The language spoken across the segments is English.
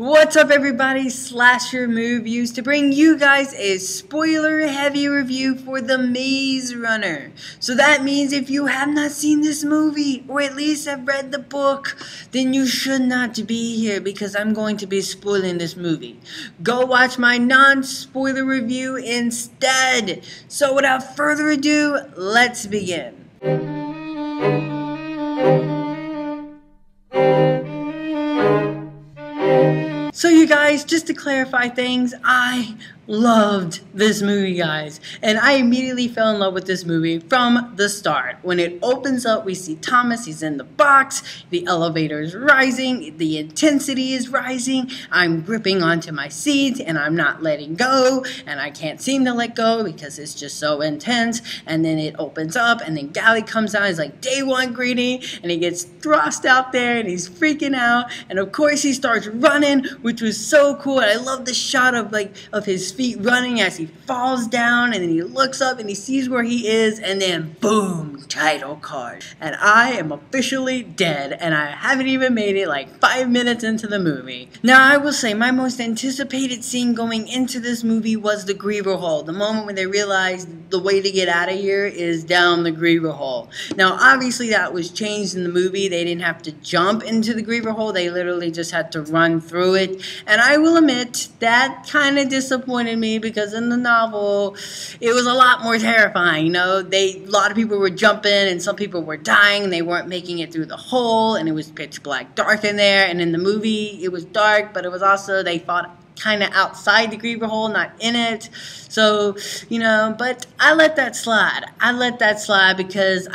What's up everybody, Slasher Reviews to bring you guys a spoiler heavy review for The Maze Runner. So that means if you have not seen this movie, or at least have read the book, then you should not be here because I'm going to be spoiling this movie. Go watch my non-spoiler review instead. So without further ado, let's begin. So you guys, just to clarify things, I loved this movie, guys, and I immediately fell in love with this movie from the start. When it opens up, we see Thomas, he's in the box, the elevator is rising, the intensity is rising, I'm gripping onto my seat and I'm not letting go, and I can't seem to let go because it's just so intense. And then it opens up and then Gally comes out, he's like, day one greeting, and he gets thrust out there and he's freaking out, and of course he starts running, which was so cool. And I love the shot of his feet running as he falls down, and then he looks up and he sees where he is, and then boom, title card. And I am officially dead, and I haven't even made it like 5 minutes into the movie. Now I will say my most anticipated scene going into this movie was the Griever hole. The moment when they realized the way to get out of here is down the Griever hole. Now obviously that was changed in the movie. They didn't have to jump into the Griever hole, they literally just had to run through it. And I will admit that kind of disappointed me because in the novel it was a lot more terrifying. You know, a lot of people were jumping and some people were dying and they weren't making it through the hole, and it was pitch black dark in there. And in the movie it was dark, but it was also, they fought kind of outside the Griever hole, not in it. So, you know, but I let that slide. I let that slide because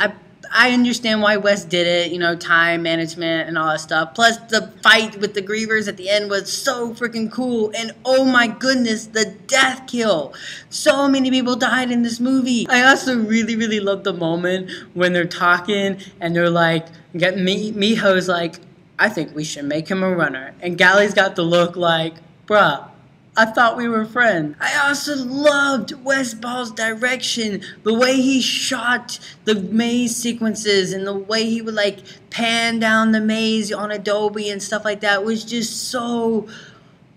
I understand why Wes did it, you know, time management and all that stuff. Plus, the fight with the Grievers at the end was so freaking cool. And oh my goodness, the death kill. So many people died in this movie. I also really love the moment when they're talking and they're like, Miho's like, I think we should make him a runner. And Gally's got the look like, bruh, I thought we were friends. I also loved Wes Ball's direction, the way he shot the maze sequences and the way he would like pan down the maze on Adobe and stuff like that was just so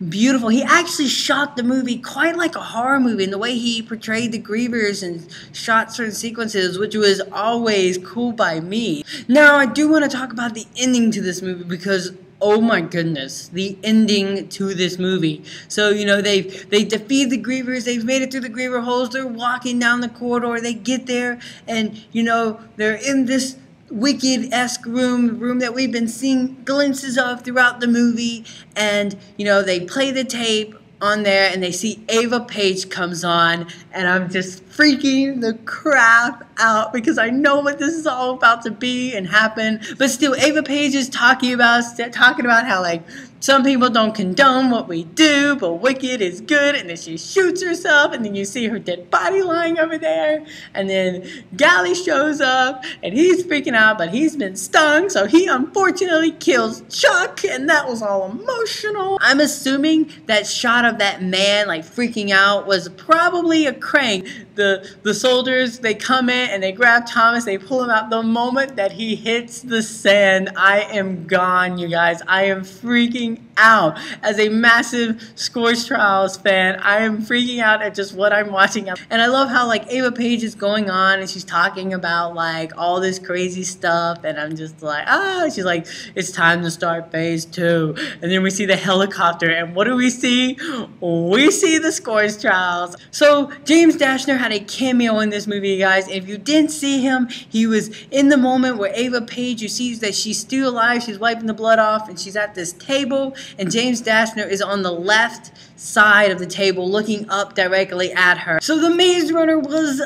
beautiful. He actually shot the movie quite like a horror movie in the way he portrayed the Grievers and shot certain sequences, which was always cool by me. Now, I do want to talk about the ending to this movie because oh my goodness, the ending to this movie. So, you know, they defeat the Grievers, they've made it through the Griever holes, they're walking down the corridor, they get there, and, you know, they're in this Wicked-esque room that we've been seeing glimpses of throughout the movie, and, you know, they play the tape on there and they see Ava Page comes on, and I'm just freaking the crap out because I know what this is all about to be and happen. But still, Ava Page is talking about how like some people don't condone what we do, but Wicked is good, and then she shoots herself, and then you see her dead body lying over there, and then Gally shows up, and he's freaking out, but he's been stung, so he unfortunately kills Chuck, and that was all emotional. I'm assuming that shot of that man like freaking out was probably a crank. The soldiers, they come in and they grab Thomas, they pull him out. The moment that he hits the sand, I am gone, you guys. I am freaking out. As a massive Scorched Trials fan, I am freaking out at just what I'm watching. And I love how like Ava Page is going on and she's talking about like all this crazy stuff, and I'm just like, she's like, it's time to start phase 2. And then we see the helicopter, and what do we see? We see the Scorched Trials. So James Dashner had a cameo in this movie, guys. And if you didn't see him, he was in the moment where Ava Page, you see that she's still alive, she's wiping the blood off, and she's at this table, and James Dashner is on the left side of the table looking up directly at her. So The Maze Runner was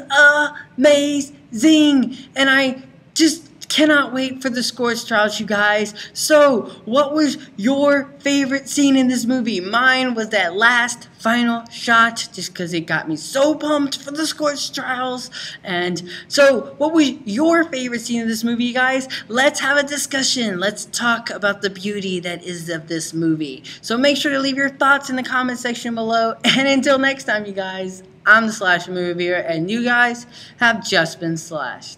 amazing, and I just cannot wait for the Scorched Trials, you guys. So, what was your favorite scene in this movie? Mine was that last final shot, just because it got me so pumped for the Scorched Trials. And so, what was your favorite scene in this movie, you guys? Let's have a discussion. Let's talk about the beauty that is of this movie. So, make sure to leave your thoughts in the comment section below. And until next time, you guys, I'm the Slasher Movie Reviewer, and you guys have just been slashed.